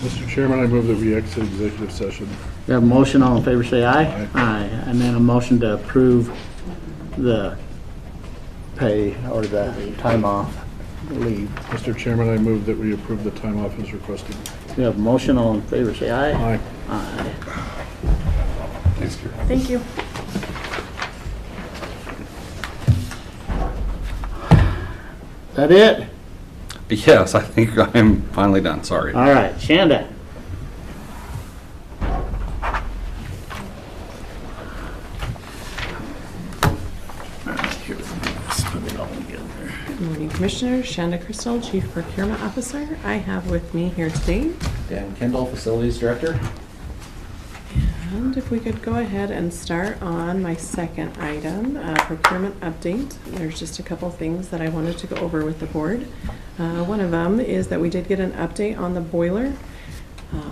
Mr. Chairman, I move that we exit executive session. We have a motion, all in favor say aye. Aye. Aye. And then a motion to approve the pay or the time off leave. Mr. Chairman, I move that we approve the time off as requested. We have a motion, all in favor say aye. Aye. Aye. Thanks, Karen. Thank you. That it? Yes, I think I'm finally done, sorry. All right, Shanda. Good morning, Commissioners. Shanda Crystal, Chief Procurement Officer. I have with me here today. Dan Kendall, Facilities Director. And if we could go ahead and start on my second item, procurement update. There's just a couple things that I wanted to go over with the board. One of them is that we did get an update on the boiler.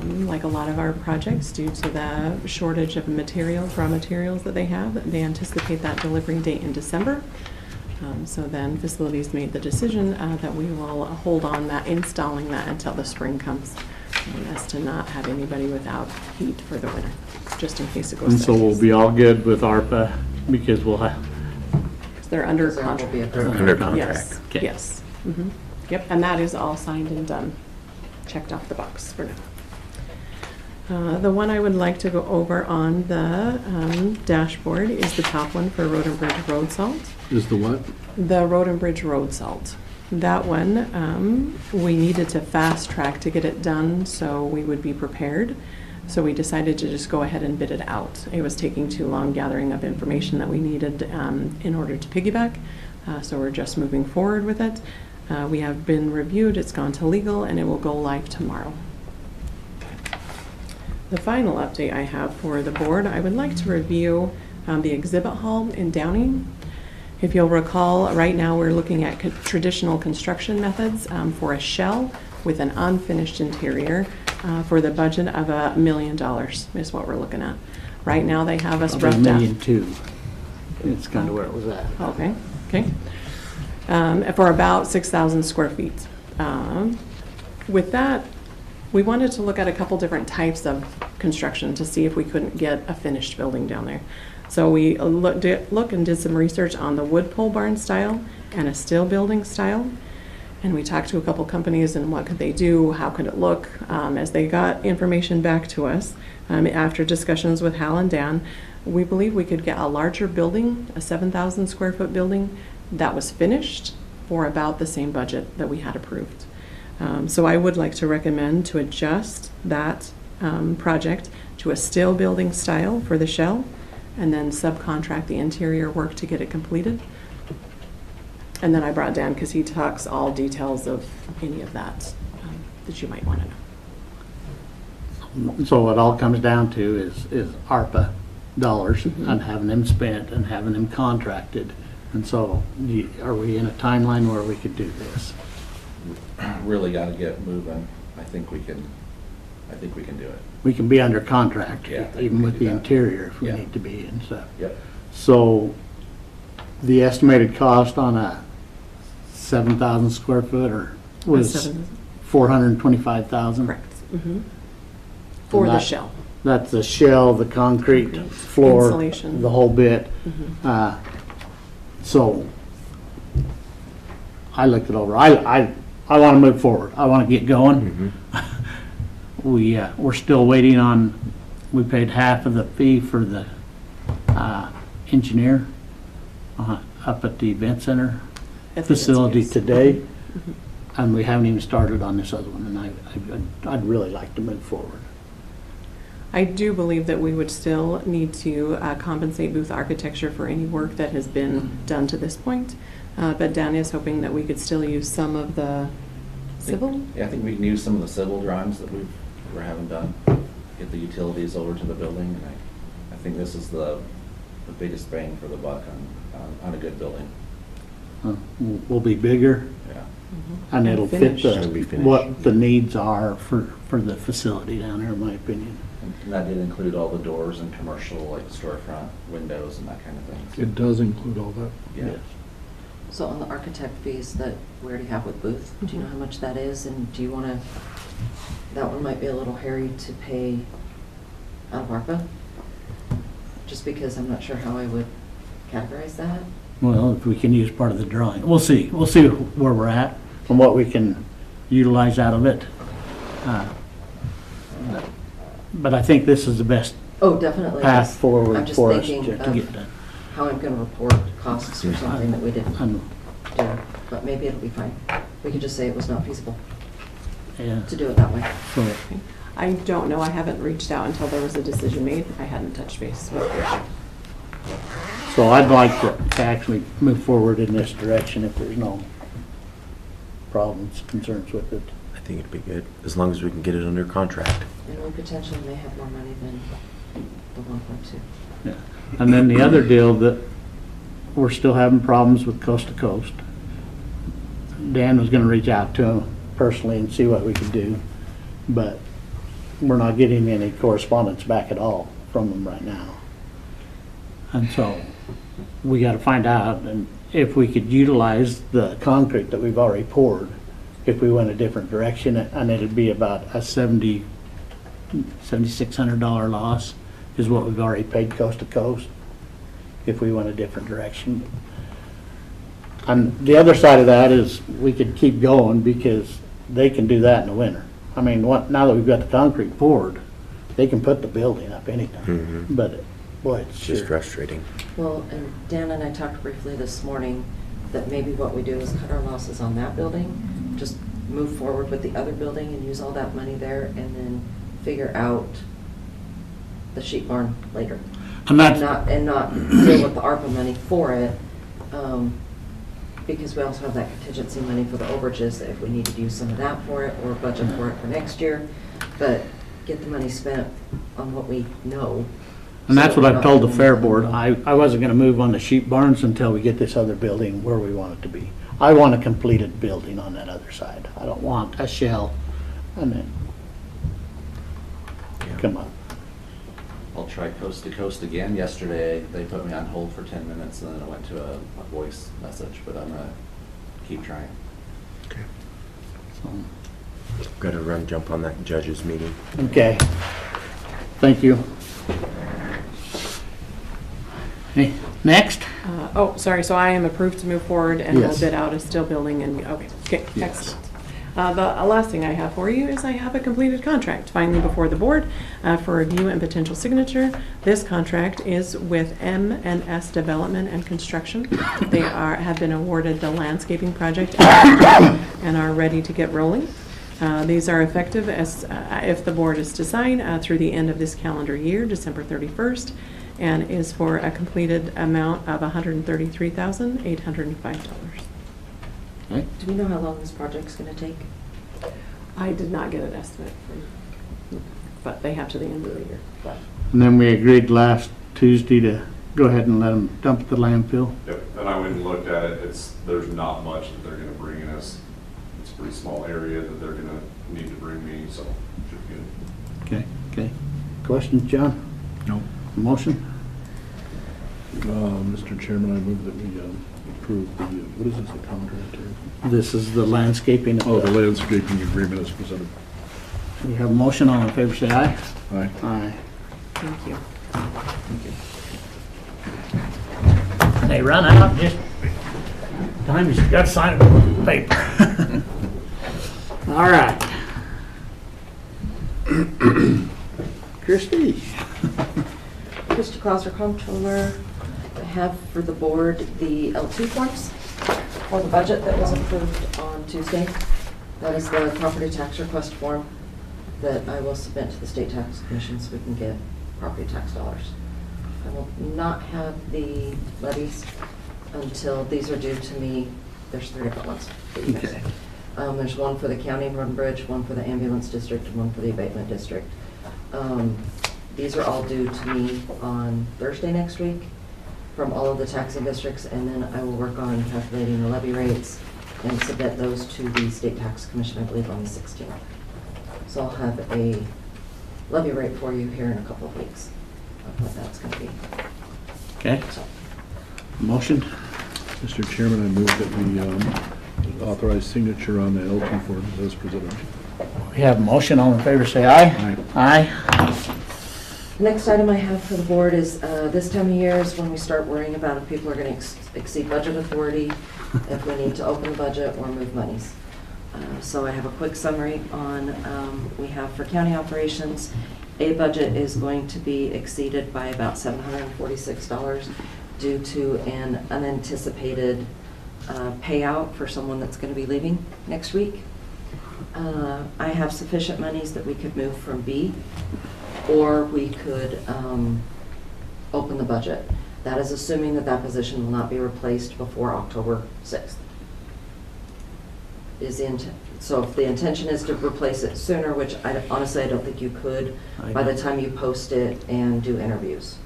Like a lot of our projects, due to the shortage of materials, raw materials that they have, they anticipate that delivery date in December. So then facilities made the decision that we will hold on that, installing that until the spring comes, as to not have anybody without heat for the winter, just in case it goes And so we'll be all good with ARPA because we'll have. They're under contract. Under contract. Yes, Okay. yes. Mhm. Yep, and that is all signed and done, checked off the box for now. The one I would like to go over on the dashboard is the top one for Road and Bridge road salt. Is the what? The Road and Bridge road salt. That one, we needed to fast track to get it done so we would be prepared. So we decided to just go ahead and bid it out. It was taking too long gathering up information that we needed in order to piggyback. So we're just moving forward with it. We have been reviewed, it's gone to legal, and it will go live tomorrow. The final update I have for the board, I would like to review the exhibit hall in Downey. If you'll recall, right now we're looking at traditional construction methods for a shell with an unfinished interior for the budget of $1 million is what we're looking at. Right now they have us roughed out. $1,200,000. It's kind of where it was at. Okay, okay. For about 6,000 square feet. With that, we wanted to look at a couple different types of construction to see if we couldn't get a finished building down there. So we looked and did some research on the wood pole barn style and a steel building style. And we talked to a couple companies and what could they do, how could it look. As they got information back to us, after discussions with Hal and Dan, we believe we could get a larger building, a 7,000 square foot building that was finished for about the same budget that we had approved. So I would like to recommend to adjust that project to a steel building style for the shell, and then subcontract the interior work to get it completed. And then I brought Dan because he talks all details of any of that that you might want to know. So what all comes down to is ARPA dollars and having them spent and having them contracted. And so are we in a timeline where we could do this? Really got to get moving. I think we can do it. We can be under contract, Yeah, I think even we with can the do that. interior if we Yeah. need to be and stuff. Yep. So the estimated cost on a 7,000 square foot was 425,000? Correct. For the shell. That's the shell, the concrete floor, Insulation. the whole bit. So I looked it over. I want to move forward. I want to get going. We're still waiting on, we paid half of the fee for the engineer up at the event center facility today. And we haven't even started on this other one, and I'd really like to move forward. I do believe that we would still need to compensate Booth Architecture for any work that has been done to this point. But Dan is hoping that we could still use some of the civil. Yeah, I think we can use some of the civil drawings that we're having done. Get the utilities over to the building, and I think this is the biggest bang for the buck on a good building. Will be bigger. Yeah. And it'll fit Finished. what the needs are for the facility down there, in my opinion. And that did include all the doors and commercial, like storefront windows and that kind of thing. It does include all that. Yeah. Yes. So on the architect fees that we already have with Booth, do you know how much that is, and do you want to that one might be a little hairy to pay out of ARPA, just because I'm not sure how I would categorize that. Well, if we can use part of the drawing, we'll see where we're at and what we can utilize out of it. But I think this is the best Oh, definitely. path forward I'm just for us thinking to get of done. how I'm gonna report costs or something that we didn't I'm- do, but maybe it'll be fine. We could just say it was not feasible Yeah, to do it that way. so, I don't know, I haven't reached out until there was a decision made. I hadn't touched base with her. so I'd like to actually move forward in this direction if there's no problems, concerns with it. I think it'd be good, as long as we can get it under contract. And we potentially may have more money than the 1.2. Yeah. And then the other deal that we're still having problems with coast to coast. Dan was gonna reach out to him personally and see what we could do, but we're not getting any correspondence back at all from them right now. And so, we gotta find out, and if we could utilize the concrete that we've already poured, if we went a different direction, and it'd be about a $7,600 loss is what we've already paid coast to coast, if we went a different direction. And the other side of that is, we could keep going, because they can do that in the winter. I mean, now that we've got the concrete poured, they can put the building up anytime. But, boy, it's It's just sure. frustrating. Well, and Dan and I talked briefly this morning that maybe what we do is cut our losses on that building, just move forward with the other building and use all that money there, and then figure out the sheep barn later. And that's, And not deal with the ARPA money for it, because we also have that contingency money for the overages, that if we need to use some of that for it, or budget for it for next year, but get the money spent on what we know. and that's so what we're I've not told the doing fair that. board. I wasn't gonna move on the sheep barns until we get this other building where we want it to be. I want a completed building on that other side. I don't want a shell and then come up. I'll try coast to coast again. Yesterday, they put me on hold for 10 minutes, and then I went to a voice message, but I'm gonna keep trying. So, Got to jump on that judges meeting. okay. Thank you. Hey, next? Oh, sorry, so I am approved to move forward and we'll Yes. bid out a steel building and, okay, excellent. The last thing I have for you is I have a completed contract finally before the board for review and potential signature. This contract is with M&S Development and Construction. They have been awarded the landscaping project and are ready to get rolling. These are effective as if the board is to sign through the end of this calendar year, December 31st, and is for a completed amount of $133,805. Okay. Do we know how long this project's gonna take? I did not get an estimate from, but they have to the end of the year. But And then we agreed last Tuesday to go ahead and let them dump at the landfill. Yep, and I went and looked at it, there's not much that they're gonna bring in us. It's a pretty small area that they're gonna need to bring me, so should be good. Okay. Questions, John? No. Motion? Mr. Chairman, I move that we approve the, what is this, the contract here? This is the landscaping. of Oh, the landscaping agreement is presented. We have a motion, all in favor, say aye. Aye. Aye. thank you. They run out, just, time you got to sign it with paper. All right. Christie? Mr. Clauser, Comptroller, I have for the board the L2 forms for the budget that was approved on Tuesday. That is the property tax request form that I will submit to the State Tax Commission so we can get property tax dollars. I will not have the levies until these are due to me. There's 3 different ones. that you guys- Okay. There's one for the county road and bridge, one for the ambulance district, and one for the abatement district. These are all due to me on Thursday next week from all of the taxing districts, and then I will work on calculating the levy rates and submit those to the State Tax Commission, I believe, on the 16th. So I'll have a levy rate for you here in a couple of weeks of what that's going to be. Okay, So, motion? Mr. Chairman, I move that we authorize signature on the L2 forms as presented. We have a motion, all in favor, say aye. Aye. The next item I have for the board is, this time of year is when we start worrying about if people are gonna exceed budget authority, if we need to open the budget or move monies. So I have a quick summary on, we have for county operations, a budget is going to be exceeded by about $746 due to an unanticipated payout for someone that's gonna be leaving next week. I have sufficient monies that we could move from B, or we could open the budget. That is assuming that that position will not be replaced before October 6th. So if the intention is to replace it sooner, which honestly I don't think you could, by the time you post it and do interviews.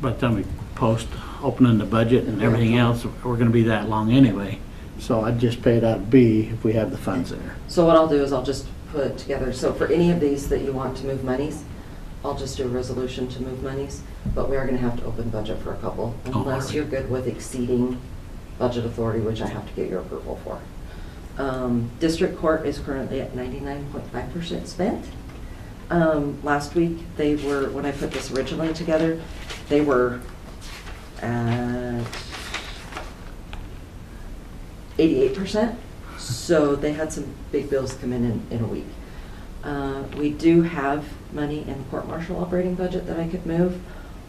By the time we post opening the budget and everything else, we're gonna be that long anyway. So I'd just pay it out of B if we have the funds there. So what I'll do is I'll just put together, so for any of these that you want to move monies, I'll just do a resolution to move monies, but we are gonna have to open budget for a couple, unless alright. you're good with exceeding budget authority, which I have to get your approval for. District Court is currently at 99.5% spent. Last week, they were, when I put this originally together, they were at 88%. So they had some big bills come in a week. We do have money in the court martial operating budget that I could move,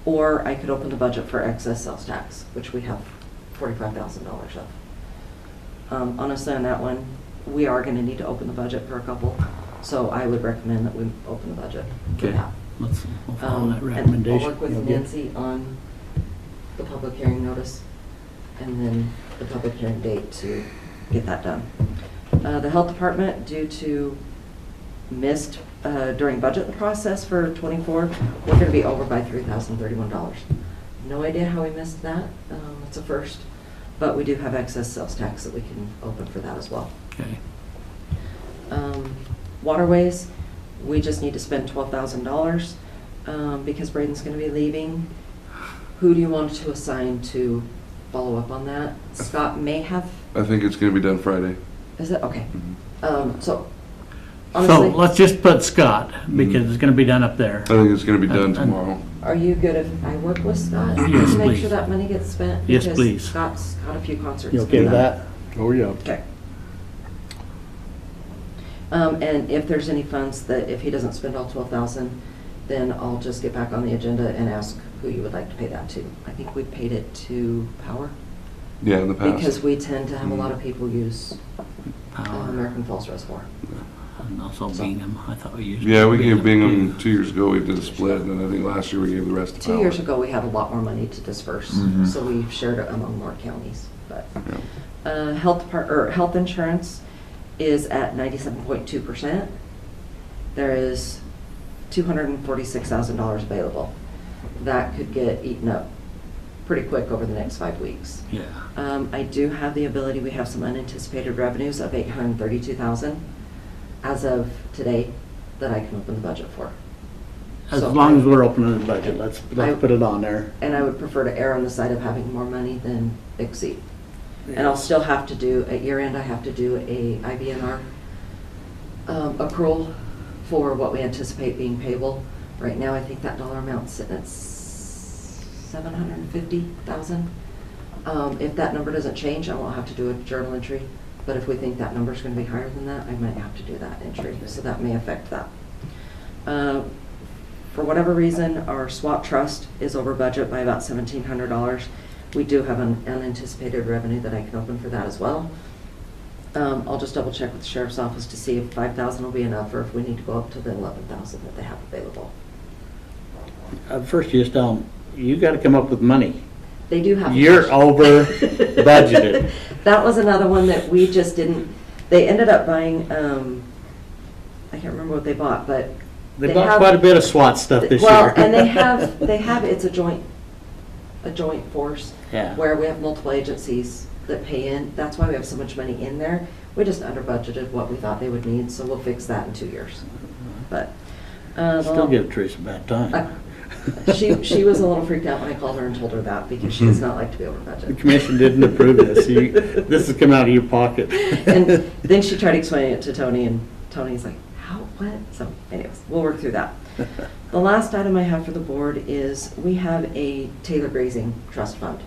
or I could open the budget for excess sales tax, which we have $45,000 of. Honestly, on that one, we are gonna need to open the budget for a couple, so I would recommend that we open the budget for Okay. that. We'll follow that And recommendation. I'll work with You'll get- Nancy on the public hearing notice, and then the public hearing date to get that done. The health department, due to missed during budget process for '24, we're gonna be over by $3,031. No idea how we missed that, it's a first, but we do have excess sales tax that we can open for that as well. Okay. Waterways, we just need to spend $12,000 because Braden's gonna be leaving. Who do you want to assign to follow up on that? Scott may have, I think it's gonna be done Friday. is it? Okay. So So honestly, let's just put Scott, because it's gonna be done up there. I think it's gonna be done And- tomorrow. are you good if I work with Scott? Yes, to Make please. sure that money gets spent? Yes, Because please. Scott's got a few concerts. You okay with coming up. that? Oh, yeah. Okay. And if there's any funds that, if he doesn't spend all 12,000, then I'll just get back on the agenda and ask who you would like to pay that to. I think we paid it to Power, Yeah, in the past. because we tend to have a lot of people use Power, American Falls Reservoir. and also Bingham, I thought we used. Yeah, we gave Bingham too. 2 years ago, we did a split, and then I think last year we gave the rest to Power. 2 years ago, we had a lot more money to disperse, Mhm. so we shared it among more counties, but. Yeah. Health insurance is at 97.2%. There is $246,000 available. That could get eaten up pretty quick over the next 5 weeks. Yeah. I do have the ability, we have some unanticipated revenues of $832,000 as of today that I can open the budget for. As So long I- as we're opening the budget, let's put it on there. And I would prefer to err on the side of having more money than exceed. And I'll still have to do, at year end, I have to do a IBNR accrual for what we anticipate being payable. Right now, I think that dollar amount's sitting at $750,000. If that number doesn't change, I won't have to do a journal entry. But if we think that number's gonna be higher than that, I might have to do that entry, so that may affect that. For whatever reason, our SWAT trust is over budget by about $1,700. We do have an unanticipated revenue that I can open for that as well. I'll just double check with the sheriff's office to see if 5,000 will be enough, or if we need to go up to the 11,000 that they have available. First, you just tell them, you gotta come up with money. They do have. You're over budgeted. That was another one that we just didn't, they ended up buying, I can't remember what they bought, but. They bought quite a bit of SWAT stuff this year. Well, and they have, it's a joint force. Yeah. Where we have multiple agencies that pay in. That's why we have so much money in there. We just under budgeted what we thought they would need, so we'll fix that in 2 years. But. Still give Teresa a bad time. She was a little freaked out when I called her and told her that, because she does not like to be over The budget. commission didn't approve this. This has come out of your pocket. And then she tried explaining it to Tony, and Tony's like, how, what? So anyways, we'll work through that. The last item I have for the board is, we have a Taylor Grazing Trust Fund.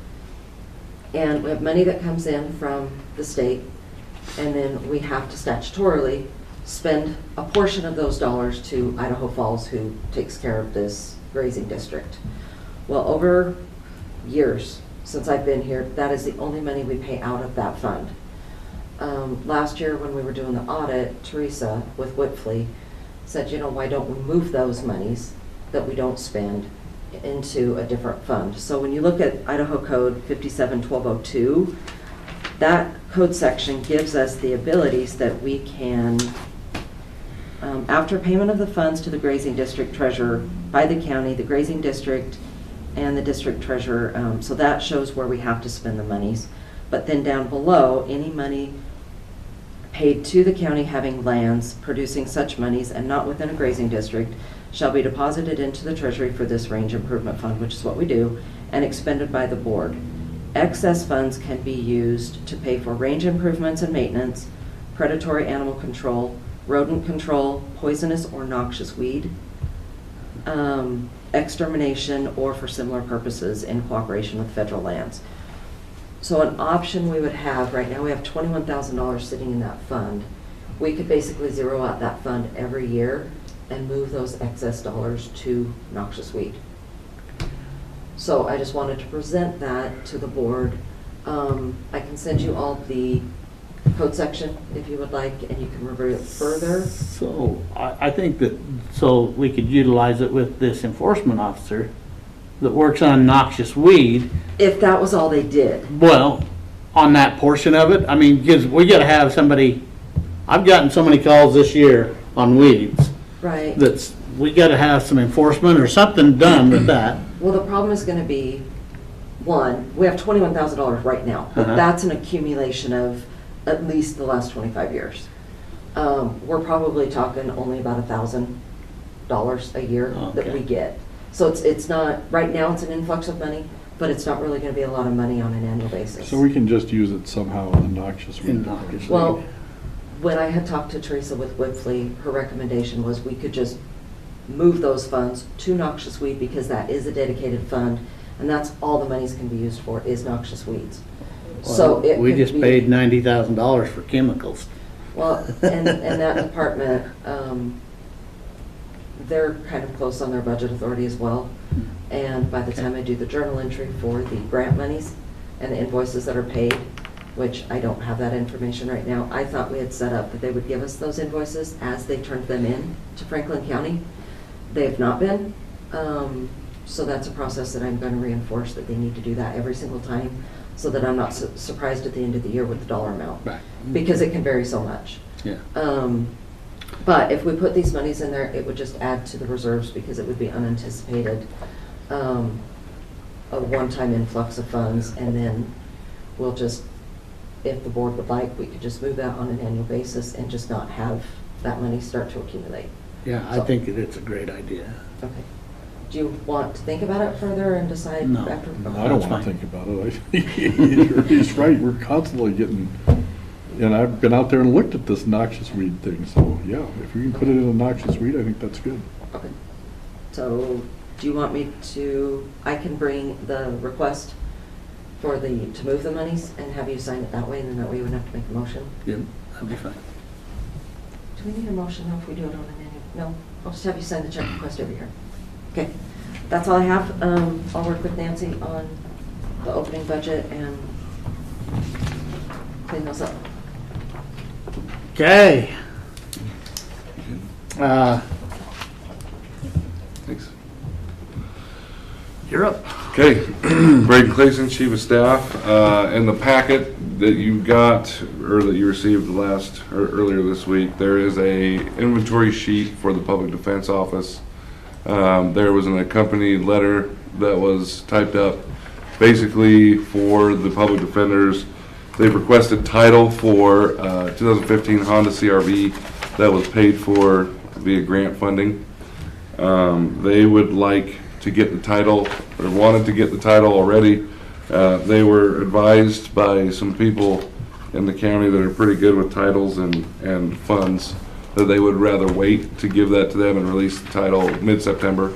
And we have money that comes in from the state, and then we have to statutorily spend a portion of those dollars to Idaho Falls, who takes care of this grazing district. Well, over years since I've been here, that is the only money we pay out of that fund. Last year, when we were doing the audit, Teresa with Whitfley said, you know, why don't we move those monies that we don't spend into a different fund? So when you look at Idaho Code 57-1202, that code section gives us the abilities that we can, after payment of the funds to the grazing district treasurer by the county, the grazing district, and the district treasurer, so that shows where we have to spend the monies. But then down below, any money paid to the county having lands producing such monies and not within a grazing district shall be deposited into the treasury for this range improvement fund, which is what we do, and expended by the board. Excess funds can be used to pay for range improvements and maintenance, predatory animal control, rodent control, poisonous or noxious weed, extermination, or for similar purposes in cooperation with federal lands. So an option we would have, right now we have $21,000 sitting in that fund. We could basically zero out that fund every year and move those excess dollars to noxious weed. So I just wanted to present that to the board. I can send you all the code section if you would like, and you can review it further. So I think that, so we could utilize it with this enforcement officer that works on noxious weed. If that was all they did. Well, on that portion of it, I mean, because we gotta have somebody, I've gotten so many calls this year on weeds. Right. That's, we gotta have some enforcement or something done with that. Well, the problem is gonna be, one, we have $21,000 right now, but Uh-huh. that's an accumulation of at least the last 25 years. We're probably talking only about $1,000 a year that Okay. we get. So it's not, right now it's an influx of money, but it's not really gonna be a lot of money on an annual basis. So we can just use it somehow in the noxious weed. In noxious weed. Well, when I had talked to Teresa with Whitfley, her recommendation was we could just move those funds to noxious weed, because that is a dedicated fund, and that's all the monies can be used for, is noxious weeds. So it We could just be- paid $90,000 for chemicals. Well, and that department, they're kind of close on their budget authority as well. And by the time I do the journal entry for the grant monies and the invoices that are paid, which I don't have that information right now, I thought we had set up that they would give us those invoices as they turned them in to Franklin County. They have not been. So that's a process that I'm going to reinforce, that they need to do that every single time, so that I'm not surprised at the end of the year with the dollar amount. Right. Because it can vary so much. Yeah. But if we put these monies in there, it would just add to the reserves, because it would be unanticipated, a one-time influx of funds, and then we'll just, if the board would like, we could just move that on an annual basis and just not have that money start to accumulate. Yeah, I think that it's a great idea. Okay. Do you want to think about it further and decide No. after? No, I don't That's want to fine. think about it. He's right, we're constantly getting, and I've been out there and looked at this noxious weed thing, so yeah, if you can put it in a noxious weed, I think that's good. Okay. So, do you want me to, I can bring the request for to move the monies and have you sign it that way, and then that way you wouldn't have to make a motion? Yep, that'd be fine. Do we need a motion though if we do it on an annual? No, I'll just have you sign the check request over here. Okay, that's all I have. I'll work with Nancy on the opening budget and clean those up. Okay. Thanks. You're up. Okay, Braden Clayson, Chief of Staff. In the packet that you got, or that you received earlier this week, there is a inventory sheet for the Public Defense Office. There was an accompanied letter that was typed up basically for the public defenders. They've requested title for 2015 Honda CRV that was paid for via grant funding. They would like to get the title, or wanted to get the title already. They were advised by some people in the county that are pretty good with titles and funds that they would rather wait to give that to them and release the title mid-September.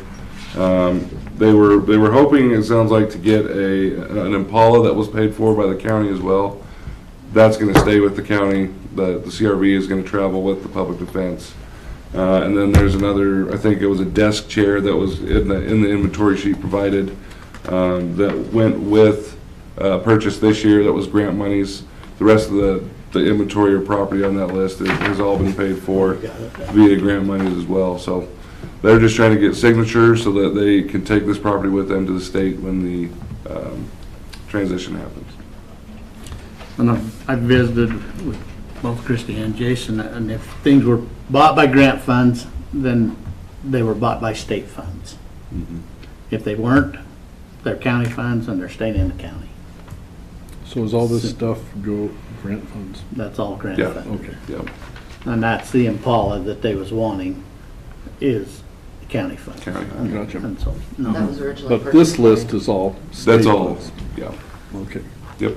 They were hoping, it sounds like, to get an Impala that was paid for by the county as well. That's gonna stay with the county. The CRV is gonna travel with the public defense. And then there's another, I think it was a desk chair that was in the inventory sheet provided, that went with, purchase this year, that was grant monies. The rest of the inventory or property on that list has all been paid for via grant monies as well. So they're just trying to get signatures so that they can take this property with them to the state when the transition happens. And I visited with both Christie and Jason, and if things were bought by grant funds, then they were bought by state funds. If they weren't, they're county funds and they're staying in the county. So is all this stuff go grant funds? That's all grant Yeah. funds. Okay. Yep. And that's the Impala that they was wanting is county funds. County. And- Gotcha. And so, That no, was originally But this purchased list by- is all state That's all, funds. yeah, Okay. yep.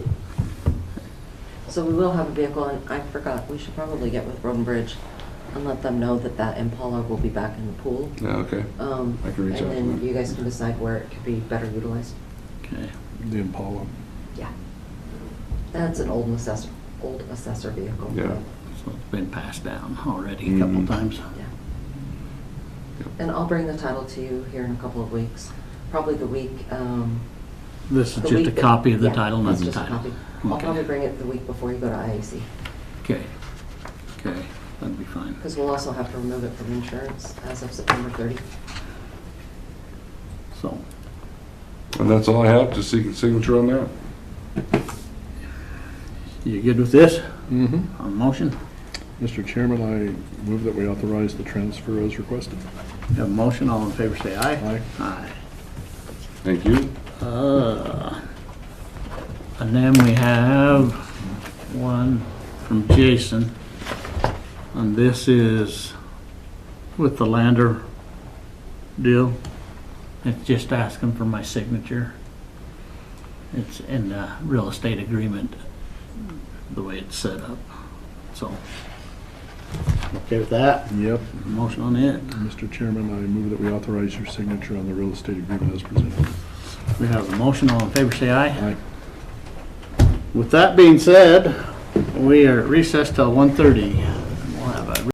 So we will have a vehicle, and I forgot, we should probably get with Road and Bridge and let them know that that Impala will be back in the pool. Yeah, okay. I can reach out to And then them. you guys can decide where it could be better utilized. okay. The Impala. Yeah. That's an old assessor vehicle. Yeah. So it's been passed down already a couple Mhm. times. Yeah. And I'll bring the title to you here in a couple of weeks, probably the week, This is the just a week that- copy of the yeah, title, not it's the just a title. copy. I'll Okay. probably bring it the week before you go to IAC, Okay, okay, that'd be fine. because we'll also have to remove it from insurance as of September 30th. So, And that's all I have, just seeking signature on that. you good with this Mm-hmm. on motion? Mr. Chairman, I move that we authorize the transfer as requested. You have a motion, all in favor say aye. Aye. Aye. Thank you. And then we have one from Jason, and this is with the Lander deal. It's just asking for my signature. It's in the real estate agreement, the way it's set up, so. Okay with that? Yep. Motion on it. Mr. Chairman, I move that we authorize your signature on the real estate agreement as presented. We have a motion, all in favor say aye. Aye. With that being said, we are recessed till 1:30.